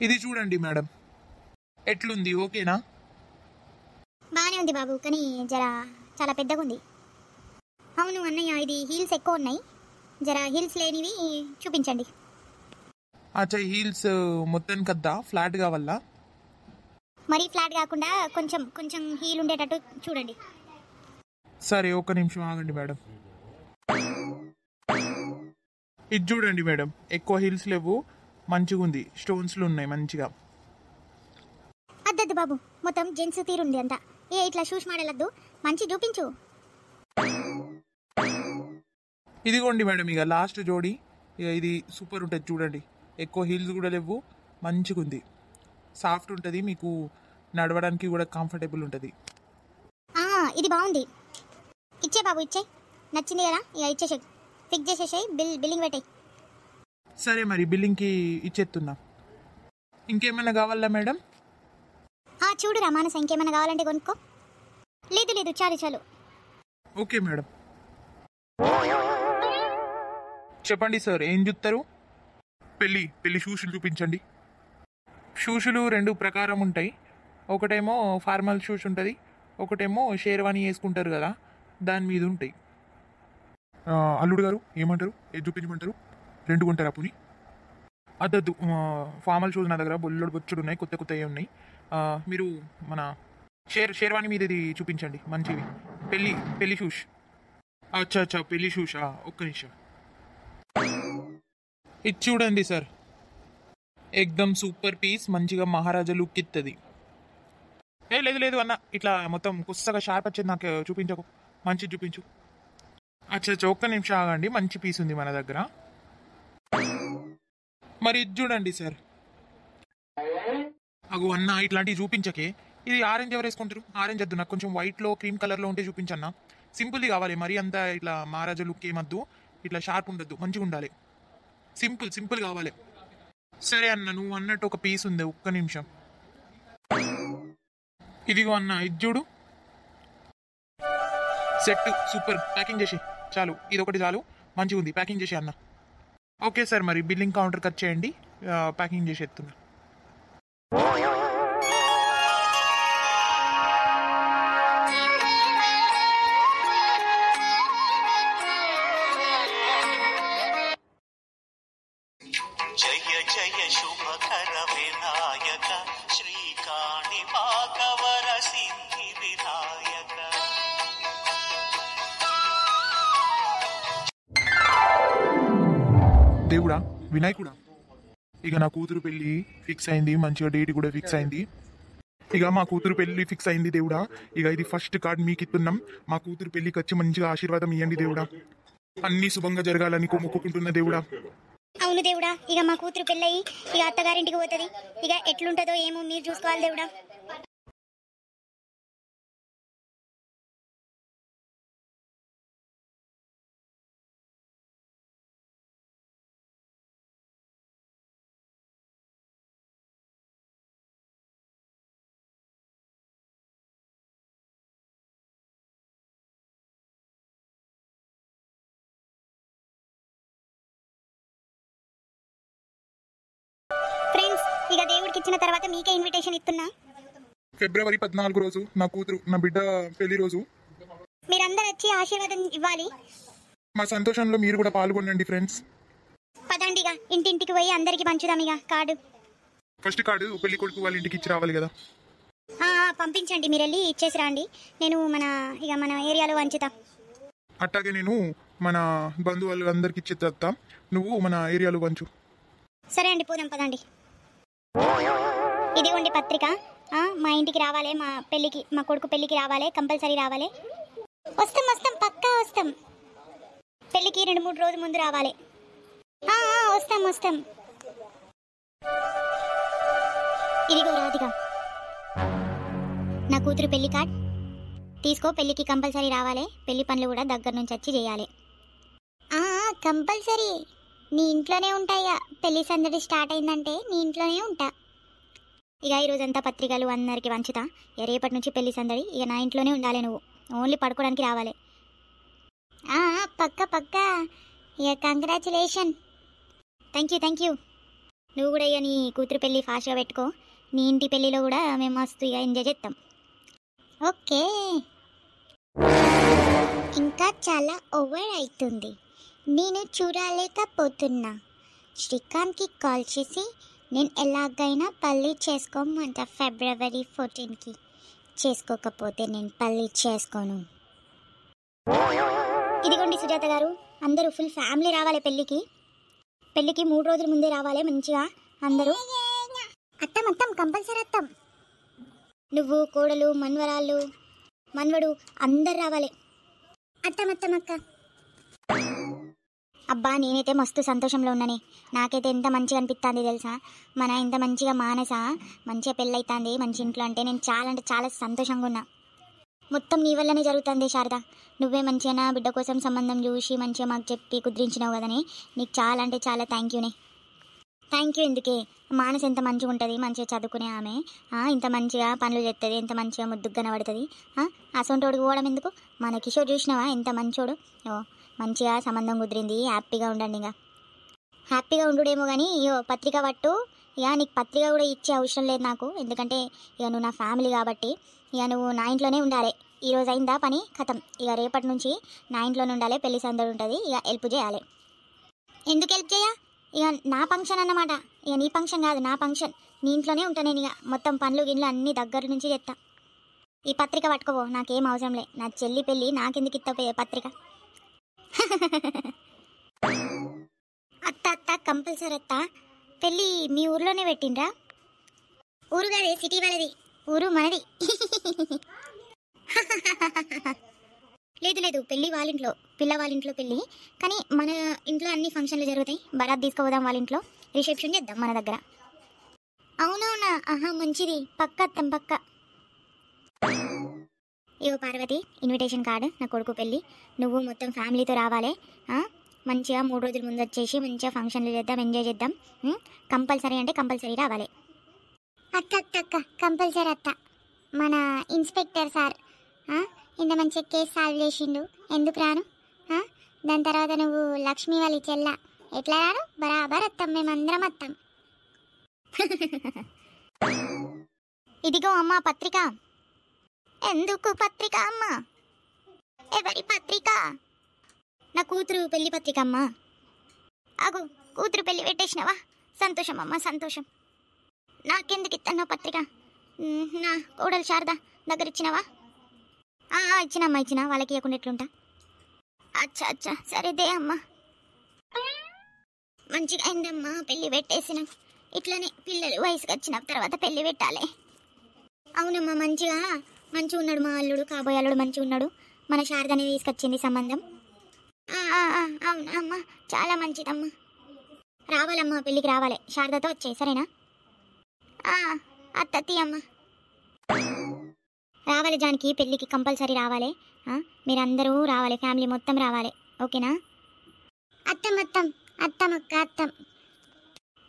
ఇది చూడండి మేడం, ఎట్లుంది? ఓకేనా? బాగానే ఉంది బాబు, కానీ జరా చాలా పెద్దగా ఉంది. అవును అన్నయ్య, ఇది హీల్స్ ఎక్కువ ఉన్నాయి, జరా హీల్స్ లేనివి చూపించండి. అచ్చా, హీల్స్ మొత్తం కదా ఫ్లాట్ కావాలా? మరీ ఫ్లాట్ కాకుండా కొంచెం కొంచెం హీల్ ఉండేటట్టు చూడండి. సరే, ఒక్క నిమిషం ఆగండి మేడం. ఇది చూడండి మేడం, ఎక్కువ హీల్స్ లేవు, మంచిగా ఉంది, స్టోన్స్లు ఉన్నాయి మంచిగా. అద్దద్దు బాబు, మొత్తం జెంట్స్ తీరుంది అంతా. ఇట్లా షూస్ మాడలద్దు, మంచి చూపించు. ఇదిగోండి మేడం, ఇక లాస్ట్ జోడి. ఇక ఇది సూపర్ ఉంటుంది చూడండి, ఎక్కువ హీల్స్ కూడా లేవు, మంచిగా ఉంది, సాఫ్ట్ ఉంటుంది, మీకు నడవడానికి కూడా కంఫర్టబుల్ ఉంటుంది. ఇది బాగుంది, ఇచ్చే బాబు ఇచ్చే, నచ్చింది కదా, ఇక ఇచ్చేసే, ఫిక్స్ చేసేసాయి, బిల్లింగ్ పెట్టాయి. సరే మరి, బిల్లింగ్కి ఇచ్చేస్తున్నా. ఇంకేమైనా కావాలా మేడం? చూడురా మానస, ఇంకేమైనా కావాలంటే కొనుక్కో. లేదు లేదు, చాలు చాలు. Okay madam. చెప్పండి సార్, ఏం చూస్తారు? పెళ్ళి షూషులు చూపించండి. షూషులు రెండు ప్రకారం ఉంటాయి, ఒకటేమో ఫార్మల్ షూస్ ఉంటుంది, ఒకటేమో షేర్వాణి వేసుకుంటారు కదా, దాని మీద ఉంటాయి. అల్లుడు గారు ఏమంటారు? ఏది చూపించమంటారు? రెండు కొంటారా పుని? అద్దద్దు, ఫార్మల్ షూస్ నా దగ్గర బొల్లుడు బొచ్చుడు ఉన్నాయి, కొత్త కొత్తవి ఉన్నాయి. మీరు మన షేర్వాణి మీద ఇది చూపించండి, మంచివి. పెళ్ళి షూస్. అచ్చా, పెళ్ళి షూషా? ఒక్క నిమిషం. ఇది చూడండి సార్, ఎక్దమ్ సూపర్ పీస్, మంచిగా మహారాజా లుక్ ఇస్తుంది. లేదు అన్న, ఇట్లా మొత్తం కుస్తగా షార్ప్ వచ్చేది నాకు చూపించకు, మంచిది చూపించు. అచ్చా, ఒక్క నిమిషం ఆగండి, మంచి పీస్ ఉంది మన దగ్గర. మరి ఇది చూడండి సార్. అగో అన్న, ఇట్లాంటివి చూపించకే. ఇది ఆరెంజ్ ఎవరు వేసుకుంటారు? ఆరెంజ్ వద్దు నాకు, కొంచెం వైట్లో క్రీమ్ కలర్లో ఉంటే చూపించన్నా. సింపుల్ది కావాలి, మరి అంతా ఇట్లా మహారాజా లుక్ ఏమద్దు, ఇట్లా షార్ప్ ఉండద్దు, మంచిగా ఉండాలి, సింపుల్ కావాలి. సరే అన్న, నువ్వు అన్నట్టు ఒక పీస్ ఉంది, ఒక్క నిమిషం. ఇదిగో అన్న, ఇది చూడు, సెట్ సూపర్, ప్యాకింగ్ చేసి చాలు, ఇది ఒకటి చాలు, మంచిగా ఉంది, ప్యాకింగ్ చేసి అన్న. ఓకే సార్, మరి బిల్లింగ్ కౌంటర్ కట్ చేయండి, ప్యాకింగ్ చేసి ఎత్తున్నా. జయ జయ శుభకర వినాయక, శ్రీకాణి పాకవర సిద్ధి వినాయక. దేవుడా, వినాయకుడా, ఇక నా కూతురు పెళ్లి ఫిక్స్ అయింది, మంచిగా డేట్ కూడా ఫిక్స్ అయింది. ఇక మా కూతురు పెళ్లి ఫిక్స్ అయింది దేవుడా. ఇక ఇది ఫస్ట్ కార్డ్ మీకు ఇస్తున్నాం, మా కూతురు పెళ్లికి వచ్చి మంచిగా ఆశీర్వాదం ఇవ్వండి దేవుడా, అన్ని శుభంగా జరగాలని మొక్కుకుంటున్న దేవుడా. అవును దేవుడా, ఇక మా కూతురు పెళ్ళయి ఇక అత్తగారింటికి పోతుంది, ఇక ఎట్లుంటుందో ఏమో మీరు చూసుకోవాలి దేవుడా. ఫ్రెండ్స్, ఇక దేవుడికి ఇచ్చిన తర్వాత మీకే ఇన్విటేషన్ ఇస్తున్నా. ఫిబ్రవరి 14 రోజు నా కూతురు, నా బిడ్డ పెళ్లి రోజు. మీరందరూ వచ్చి ఆశీర్వాదం ఇవ్వాలి. మా సంతోషంలో మీరు కూడా పాల్గొనండి ఫ్రెండ్స్. పదండిగా, ఇంటింటికి పోయి అందరికి పంచుదాం ఇక కార్డు. ఫస్ట్ కార్డు పెళ్లి కొడుకు వాళ్ళ ఇంటికి ఇచ్చి రావాలి కదా. పంపించండి, మీరు వెళ్ళి ఇచ్చేసి రండి, నేను మన ఏరియాలో వంచుతా. అట్టాగే నేను మన బంధువులు అందరికి ఇచ్చేస్తా, నువ్వు మన ఏరియాలో పంచు. సరే అండి, పోదాం పదండి. ఇదిగోండి పత్రిక, మా ఇంటికి రావాలి, మా పెళ్ళికి, మా కొడుకు పెళ్ళికి రావాలి, కంపల్సరీ రావాలి. వస్తాం పక్కా వస్తాం, పెళ్ళికి 2-3 రోజుల ముందు రావాలి. వస్తాం. ఇదిగో రాధిక, నా కూతురు పెళ్లి కార్డ్ తీసుకో, పెళ్ళికి కంపల్సరీ రావాలి, పెళ్లి పనులు కూడా దగ్గర నుంచి వచ్చి చేయాలి. కంపల్సరీ, నీ ఇంట్లోనే ఉంటాయా, పెళ్లి సందడి స్టార్ట్ అయిందంటే నీ ఇంట్లోనే ఉంటా. ఇక ఈరోజంతా పత్రికలు అందరికి వంచుతా, రేపటి నుంచి పెళ్లి సందడి, ఇక నా ఇంట్లోనే ఉండాలి, నువ్వు ఓన్లీ పడుకోవడానికి రావాలి. పక్కా ఇక కంగ్రాచులేషన్. Thank you. నువ్వు కూడా ఇక నీ కూతురు పెళ్ళి ఫాస్ట్గా పెట్టుకో. నీ ఇంటి పెళ్ళిలో కూడా మేము మస్తు ఇక ఎంజాయ్ చేస్తాం. ఓకే. ఇంకా చాలా ఓవర్ అవుతుంది, నేను చూడలేకపోతున్నా. శ్రీకాంత్కి కాల్ చేసి నేను ఎలాగైనా పల్లి చేసుకోమంట. ఫిబ్రవరి 14కి చేసుకోకపోతే నేను పల్లి చేసుకోను. ఇదిగోండి సుజాత గారు, అందరూ ఫుల్ ఫ్యామిలీ రావాలి పెళ్ళికి. 3 రోజుల ముందే రావాలి మంచిగా అందరూ. అత్తం కంపల్సరీ అత్తం. నువ్వు, కోడలు, మనవరాళ్ళు, మనవడు అందరు రావాలి. అత్తం అక్క. అబ్బా నేనైతే మస్తు సంతోషంలో ఉన్నానే. నాకైతే ఎంత మంచిగా అనిపిస్తుంది తెలుసా. మన ఇంత మంచిగా మానస మంచిగా పెళ్ళైతుంది మంచి ఇంట్లో అంటే నేను చాలా సంతోషంగా ఉన్నా. మొత్తం నీ వల్లనే జరుగుతుంది శారద. నువ్వే మంచిగా నా బిడ్డ కోసం సంబంధం చూసి మంచిగా మాకు చెప్పి కుదిరించినావు కదనే. నీకు చాలా థ్యాంక్ యూనే. థ్యాంక్ యూ ఎందుకే, మానస ఎంత మంచిగా ఉంటుంది, మంచిగా చదువుకునే ఆమె, ఇంత మంచిగా పనులు చేస్తుంది, ఎంత మంచిగా ముద్దుగా కనబడుతుంది. అసొంటోడికి పోవడం ఎందుకు, మన కిషోర్ చూసినావా ఎంత మంచోడు. మంచిగా సంబంధం కుదిరింది, హ్యాపీగా ఉండండి. ఇంకా హ్యాపీగా ఉండుడేమో కానీ పత్రిక పట్టు. ఇక నీకు పత్రిక కూడా ఇచ్చే అవసరం లేదు నాకు, ఎందుకంటే ఇక నువ్వు నా ఫ్యామిలీ కాబట్టి ఇక నువ్వు నా ఇంట్లోనే ఉండాలి. ఈరోజు అయిందా పని ఖతం, ఇక రేపటి నుంచి నా ఇంట్లోనే ఉండాలి. పెళ్లి సందడి ఉంటుంది, ఇక హెల్ప్ చేయాలి. ఎందుకు హెల్ప్ చేయ, ఇక నా ఫంక్షన్ అన్నమాట. ఇక నీ ఫంక్షన్ కాదు, నా ఫంక్షన్. నీ ఇంట్లోనే ఉంటా నేను. ఇక మొత్తం పనులు గిన్నెలు అన్నీ దగ్గర నుంచి చేస్తా. ఈ పత్రిక పట్టుకోవో, నాకేం అవసరం లే. నా చెల్లి పెళ్ళి నాకెందుకు ఇస్తావు పత్రిక. అత్త కంపల్సరీ అత్త. పెళ్ళి మీ ఊర్లోనే పెట్టిండ్రా? ఊరు కాదే, సిటీ వాళ్ళది. ఊరు మనది. లేదు పెళ్ళి వాళ్ళింట్లో, పిల్ల వాళ్ళింట్లో పెళ్ళి. కానీ మన ఇంట్లో అన్ని ఫంక్షన్లు జరుగుతాయి. బరాత్ తీసుకుపోదాం వాళ్ళ ఇంట్లో, రిసెప్షన్ చేద్దాం మన దగ్గర. అవునవునా, మంచిది. పక్క. ఇగో పార్వతి, ఇన్విటేషన్ కార్డు. నా కొడుకు పెళ్ళి, నువ్వు మొత్తం ఫ్యామిలీతో రావాలి. మంచిగా 3 రోజుల ముందు వచ్చేసి మంచిగా ఫంక్షన్లు చేద్దాం, ఎంజాయ్ చేద్దాం. కంపల్సరీ అంటే కంపల్సరీ రావాలి. అక్క కంపల్సరీ అత్త. మన ఇన్స్పెక్టర్ సార్ ఇంత మంచిగా కేసు సాల్వ్ చేసిండు, ఎందుకు రాను? దాని తర్వాత నువ్వు లక్ష్మి వాళ్ళ చెల్ల, ఎట్లా రాను? బరాబర్ వస్తాం, మేమందరం వస్తాం. ఇదిగో అమ్మ పత్రిక. ఎందుకు పత్రిక అమ్మ? ఎవరి పత్రిక? నా కూతురు పెళ్లి పత్రిక అమ్మా. అగు, కూతురు పెళ్లి పెట్టేసినావా? సంతోషం అమ్మ, సంతోషం. నాకెందుకు ఇస్తాను పత్రిక? నా కోడలు శారద దగ్గర ఇచ్చినావా? ఇచ్చిన వాళ్ళకి ఇవ్వకుండా ఎట్లుంటా? అచ్చా సరేదే అమ్మా. మంచిగా అయిందమ్మా పెళ్ళి పెట్టేసిన. ఇట్లనే పిల్లలు వయసుకు వచ్చిన తర్వాత పెళ్ళి పెట్టాలి. అవునమ్మా, మంచిగా ఉన్నాడు మా అల్లుడు, కాబోయే అల్లుడు మంచిగా ఉన్నాడు. మన శారదని తీసుకొచ్చింది సంబంధం. అవునమ్మా, చాలా మంచిదమ్మా. రావాలమ్మా, పెళ్ళికి రావాలి. శారదతో వచ్చే, సరేనా? అత్త అమ్మా రావాలి. జానికి పెళ్ళికి కంపల్సరీ రావాలి. మీరందరూ రావాలి, ఫ్యామిలీ మొత్తం రావాలి. ఓకేనా? అత్తం.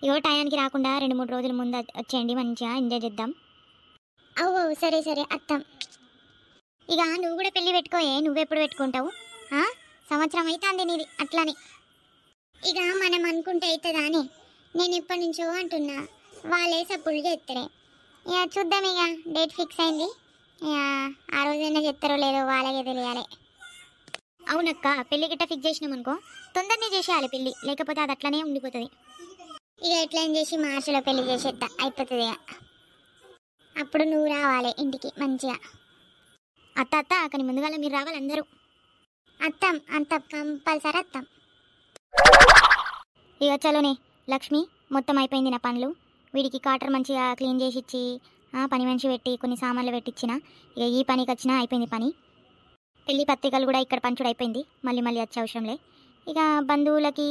ఇగో టయానికి రాకుండా 2-3 రోజుల ముందు వచ్చేయండి, మంచిగా ఎంజాయ్ చేద్దాం. సరే అత్తం. ఇక నువ్వు కూడా పెళ్ళి పెట్టుకోయే. నువ్వెప్పుడు పెట్టుకుంటావు? సంవత్సరం అవుతుంది నీది. అట్లానే ఇక మనం అనుకుంటే అవుతుందా అని నేను ఎప్పటి నుంచో అంటున్నా. వాళ్ళే సప్పుడు చేస్తారే. ఇక చూద్దాం. ఇక డేట్ ఫిక్స్ అయింది. ఇక ఆ రోజైనా చెప్తారో లేదో వాళ్ళకే తెలియాలి. అవునక్క, పెళ్ళి గిట్ట ఫిక్స్ చేసినాం అనుకో, తొందరనే చేసేయాలి పెళ్ళి, లేకపోతే అది అట్లనే ఉండిపోతుంది. ఇక ఎట్లయినా చేసి మార్చిలో పెళ్ళి చేసేద్దా అయిపోతుంది. ఇక అప్పుడు నువ్వు రావాలి ఇంటికి మంచిగా. అత్త కానీ ముందుగా మీరు రావాలి అందరూ. అత్తం కంపల్సరీ అత్తం. ఇక చలోనే లక్ష్మి, మొత్తం అయిపోయింది నా పనులు. వీడికి కాటర్ మంచిగా క్లీన్ చేసి ఇచ్చి పని మనిషి పెట్టి కొన్ని సామాన్లు పెట్టించిన. ఇక ఈ పనికి వచ్చినా అయిపోయింది పని. పెళ్లి పత్రికలు కూడా ఇక్కడ పంచుడు అయిపోయింది, మళ్ళీ వచ్చే అవసరంలే. ఇక బంధువులకి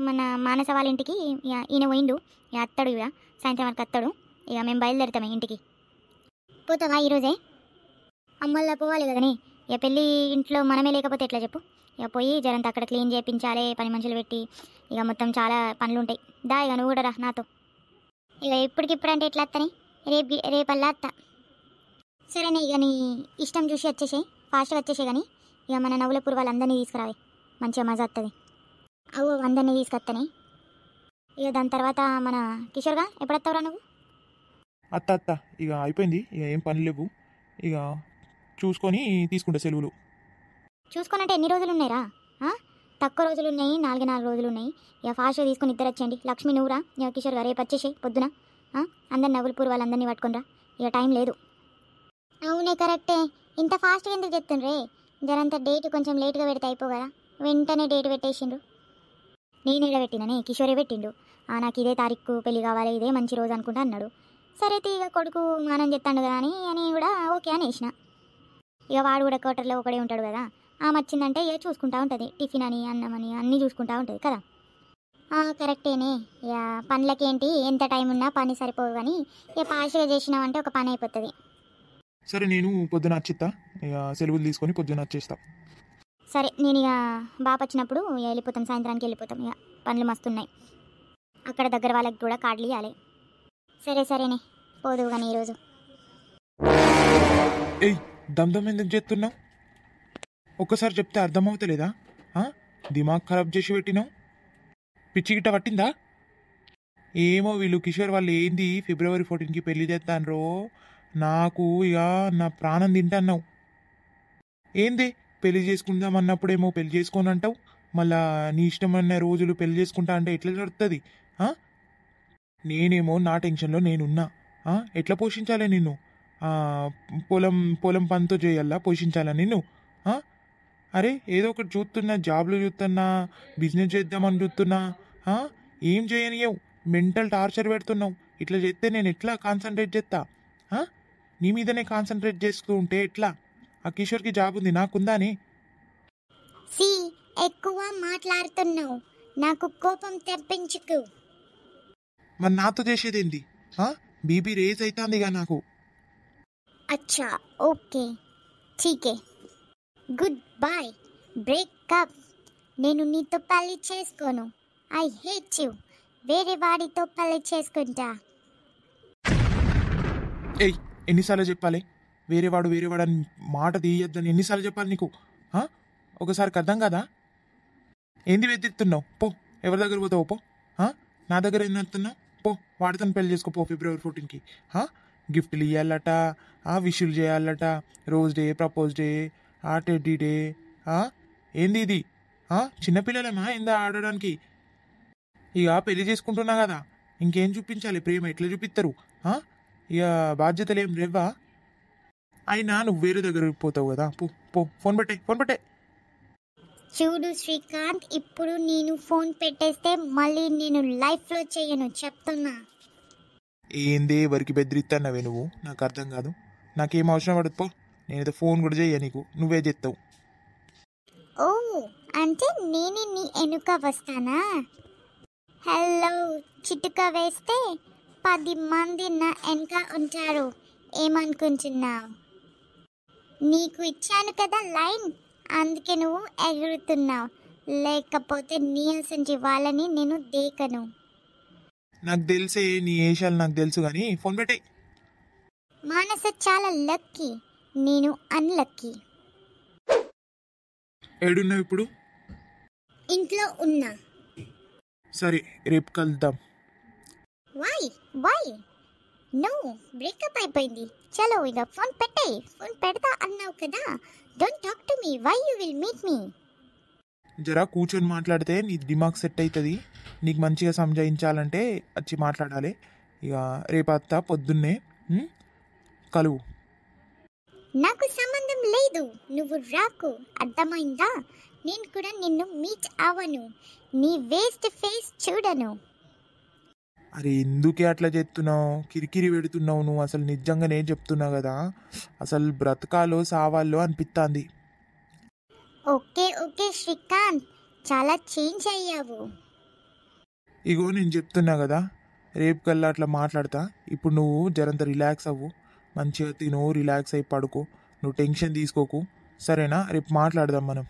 మన మానస వాళ్ళ ఇంటికి ఇక ఈయన పోయిండు. ఇక అత్తడు, ఇక సాయంత్రం వరకు అత్తడు. ఇక మేము బయలుదేరుతామే ఇంటికి. పోతావా ఈరోజే? అమ్మల్లా పోవాలి కదనే. ఇక పెళ్ళి ఇంట్లో మనమే లేకపోతే ఎట్లా చెప్పు? ఇక పోయి జరంతా అక్కడ క్లీన్ చేయించాలి, పని మనుషులు పెట్టి. ఇక మొత్తం చాలా పనులు ఉంటాయి. ఇక నువ్వు కూడా రా నాతో. ఇక ఇప్పటికిప్పుడు అంటే ఎట్లా వస్తానే? రేపల్లా అత్త. సరేనే, ఇక నీ ఇష్టం చూసి వచ్చేసాయి, ఫాస్ట్గా వచ్చేసే. కానీ ఇక మన నవ్వులపూర్ వాళ్ళందరినీ తీసుకురావే, మంచిగా మజా వస్తుంది. అందరినీ తీసుకొస్తానే. ఇక దాని తర్వాత మన కిషోర్గా ఎప్పుడెత్తావురా నువ్వు? అత్త ఇక అయిపోయింది, ఇక ఏం పని లేవు, ఇక చూసుకొని తీసుకుంటా సెలవులు. చూసుకున్నట్టు ఎన్ని రోజులు ఉన్నాయిరా? తక్కువ రోజులు ఉన్నాయి, 4 రోజులు ఉన్నాయి. ఇక ఫాస్ట్గా తీసుకుని ఇద్దరు వచ్చేయండి. లక్ష్మి నువ్వురా, ఇక కిషోర్ గారు రేపు వచ్చేసి పొద్దున అందరిని నవ్వులపూర్ వాళ్ళందరినీ పట్టుకునిరా, ఇక టైం లేదు. అవునే కరెక్టే, ఇంత ఫాస్ట్గా ఎందుకు చెప్తుండ్రే? జరంత డేట్ కొంచెం లేట్గా పెడితే అయిపోగదా, వెంటనే డేట్ పెట్టేసిండ్రు. నేను ఇక్కడ పెట్టిననే, కిషోరే పెట్టిండు. నాకు ఇదే తారీఖు పెళ్లి కావాలి, ఇదే మంచి రోజు అనుకుంటా అన్నాడు. సరే ఇక కొడుకు మానం చెప్తాడు కదా అని కూడా ఓకే అని వేసిన. ఇక వాడు కూడా క్వార్టర్లో ఒకడే ఉంటాడు కదా, వచ్చిందంటే ఇక చూసుకుంటా ఉంటుంది, టిఫిన్ అని అన్నం అని అన్నీ చూసుకుంటా ఉంటుంది కదా. కరెక్టేనే, ఇక పనులకేంటి ఎంత టైం ఉన్నా పని సరిపోదు, కానీ ఇక పాషగా చేసినామంటే ఒక పని అయిపోతుంది. సరే నేను పొద్దున వచ్చిస్తా, ఇక సెలవులు తీసుకొని పొద్దున వచ్చేస్తా. సరే నేను ఇక బాప వచ్చినప్పుడు ఇక వెళ్ళిపోతాం, సాయంత్రానికి వెళ్ళిపోతాం. ఇక పనులు మస్తున్నాయి, అక్కడ దగ్గర వాళ్ళకి కూడా కార్డులు ఇవ్వాలి. సరేనే పోదువు కానీ ఈరోజు. ఏయ్ దమ్ ఎందుకు చేస్తున్నావు? ఒక్కసారి చెప్తే అర్థమవుతలేదా? దిమాగ్ ఖరాబ్ చేసి పెట్టినావు, పిచ్చి గిట్ట పట్టిందా? ఏమో వీళ్ళు కిషోర్ వాళ్ళు ఏంది ఫిబ్రవరి 14కి పెళ్లి చేస్తాన్రో, నాకు ఇక నా ప్రాణం తింటాన్నావు. ఏంది పెళ్లి చేసుకుందాం అన్నప్పుడేమో పెళ్లి చేసుకోని అంటావు, మళ్ళా నీ ఇష్టమైన రోజులు పెళ్లి చేసుకుంటా అంటే ఎట్లా జరుగుతుంది? నేనేమో నా టెన్షన్లో నేనున్నా, ఎట్లా పోషించాలి నిన్ను? పొలం పనితో చేయాలా పోషించాలా నిన్ను? అరే ఏదో ఒకటి చూస్తున్నా, జాబ్లు చూస్తున్నా, బిజినెస్ చేద్దామని చూస్తున్నా, ఏం చేయనియవు, మెంటల్ టార్చర్ పెడుతున్నావు. ఇట్లా చేస్తే నేను ఎట్లా కాన్సన్ట్రేట్ చేస్తా? నీ మీదనే కాన్సన్ట్రేట్ చేస్తూ ఉంటే ఎట్లా? ఆ కిషోర్కి జాబ్ ఉంది, నాకుందాని. ఎక్కువ మాట్లాడుతున్నావు, నాకు కోపం తెప్పించుకు. మరి నాతో చేసేది ఏంది? బీపీ రేజ్ అవుతుందిగా నాకు. అచ్చా ఓకే ఠీకే, గుడ్ బై, బ్రేకప్. నేను నీతో పెళ్లి చేసుకోను, ఐ హేట్ యు. వేరే వాడితో పెళ్లి చేసుకుంటా. ఏయ్ ఎన్నిసార్లు చెప్పాలి వేరేవాడు అని మాట తీయొద్దని? ఎన్నిసార్లు చెప్పాలి నీకు? ఒకసారికి అర్థం కదా? ఏంది వెతుకుతున్నావు? పో, ఎవరి దగ్గర పోతావు పో. నా దగ్గర ఏం నడుతున్నావు? పో, వాడితో పెళ్లి చేసుకోపో ఫిబ్రవరి 14కి. గిఫ్ట్లు ఇవ్వాలట, విషులు చేయాలట, rose day, propose day, teddy day. ఏంది ఇది? చిన్నపిల్లలేమా ఏందా ఆడడానికి? ఇక పెళ్లి చేసుకుంటున్నా కదా, ఇంకేం చూపించాలి? ప్రేమ ఎట్లా చూపిస్తారు? ఇక బాధ్యతలు ఏం లేవా? అయినా నువ్వు వేరే దగ్గరికి పోతావు కదా, పో, ఫోన్ పెట్టే. చూడు శ్రీకాంత్, ఇప్పుడు నేను ఫోన్ పెట్టేస్తే మళ్ళీ నేను లైఫ్లో చేయను, చెప్తున్నా. ఏంది ఎవరికి బెదిరిస్తున్నావే నువ్వు? నాకు అర్థం కాదు, నాకేం అవసరం పడదు పో. నేనైతే ఫోన్ కూడా చెయ్య నీకు, నువ్వే చేస్తావు. ఓ అంటే నేనే నీ వెనుక వస్తానా? హలో, చిటుక వేస్తే 10 మంది నా వెనుక ఉంటారు, ఏమనుకుంటున్నావు? నీకు ఇచ్చాను కదా లైన్, అందుకే నువ్వు ఎగురుతున్నావు, లేకపోతే నీ అసంటి వాళ్ళని నేను దేకను. నాకు తెలిసే నీ ఏషాలు నాకు తెలుసు కానీ ఫోన్ పెట్టే. మానస చాలా లక్కీ, నేను అన్లక్కీ. ఏడున్నావు ఇప్పుడు? ఇంట్లో ఉన్నా. సరే రేపు కలుద్దాం. వై నో, బ్రేకప్ అయిపోయింది. చలో ఇక ఫోన్ పెట్టే. ఫోన్ పెడతా అన్నావు కదా, don't talk to me, why you will meet me. జరా కూర్చొని మాట్లాడితే నీ దిమాగ్ సెట్ అవుతుంది. నీకు మంచిగా సంజాయించాలంటే వచ్చి మాట్లాడాలి. ఇక రేపు అత్త పొద్దున్నే కలువు. నాకు సంబంధం లేదు, నువ్వు రాకు, అర్థమైందా? నేను కూడా నిన్ను మీట్ అవ్వను, నీ వేస్ట్ ఫేస్ చూడను. అరే ఎందుకే అట్లా చేస్తున్నావు? కిరికిరి పెడుతున్నావు నువ్వు. అసలు నిజంగా నేను చెప్తున్నా కదా, అసలు బ్రతకాలో సావాలో అనిపిస్తుంది. ఓకే శ్రీకాంత్, చాలా చేంజ్ అయ్యావు. ఇగో నేను చెప్తున్నా కదా, రేపు కల్లా అట్లా మాట్లాడతా. ఇప్పుడు నువ్వు జరంత రిలాక్స్ అవ్వు, మంచిగా తిను, రిలాక్స్ అయ్యి పడుకో, నువ్వు టెన్షన్ తీసుకోకు, సరేనా? రేపు మాట్లాడదాం మనం.